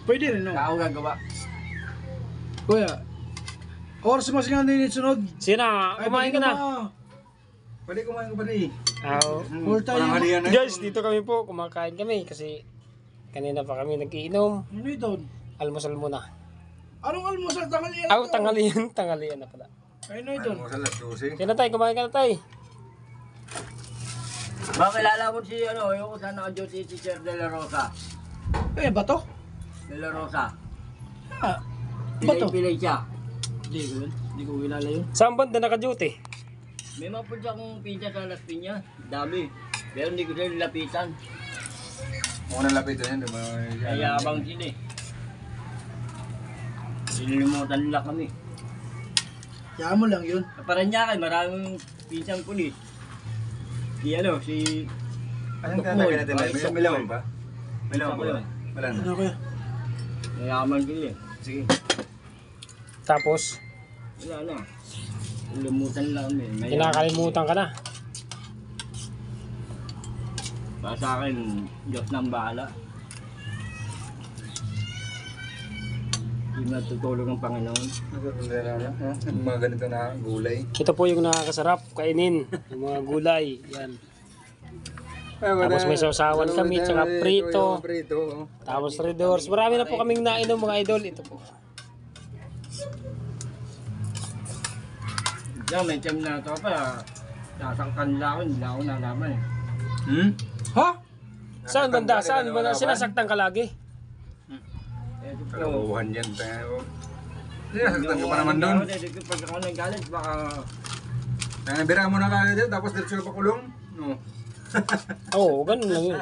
Pwede rin, no? Ako gagawa. Kuya, oras mas nga din sunod. Sina, kumain ka na. Pwede kumain ko pa rin. Full time. Parang halian na Guys, dito kami po, kumakain kami kasi kanina pa kami nag-iinom. Ano ito? Almusal muna. Anong almusal? Tanghalian Ah, tanghalian na pala. Ayun na ito. Mo sa alas 12. Kaya na tayo, kumain ka na tayo. Baka kilala mo si ano, yung kung saan naka-duty si Sir De La Rosa. Eh, bato? De La Rosa. Ah, bato? Pilay siya. Hindi ko kilala yun. Saan banda naka-duty? May mga po akong pinsa sa Las Piñas. Dami. Pero hindi ko sila nilapitan. Muna lapitan yan, di ba? Kaya abang sila eh. Sinilimutan nila kami. Kaya mo lang yun. Sa Paranaque, maraming pinsang pulis. Si ano, si... Anong Tukmol. kaya natin? May lawan pa? May lawan pa ba? Wala na. Ano kaya? Mayaman sila eh. Sige. Tapos, Wala na. Sinilimutan nila kami. Mayaman. kinakalimutan ka na. Para sa akin, Diyos nang bahala. Hindi matutulog ng Panginoon. Yung mga ganito na gulay. Ito po yung nakakasarap kainin. Yung mga gulay. Yan. Tapos may sausawan kami, tsaka prito. Prito. Tapos Red Doors. Marami na po kaming nainom mga idol. Ito po. Diyan, may time na ito pa. Sasaktan nila ako, hindi ako nalaman eh. Hmm? Ha? Saan banda? Saan banda? Sinasaktan ka lagi? Eto po. Kalokohan yan. Sinasaktan ka pa naman doon. Pag ako nagalit, baka... Nabira mo na kagad yan, tapos diretso pa kulong. No. Oo, ganun lang yun.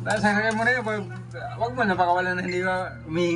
Dahil sa kaya mo na yun, wag mo na pakawalan na hindi ka umihinga.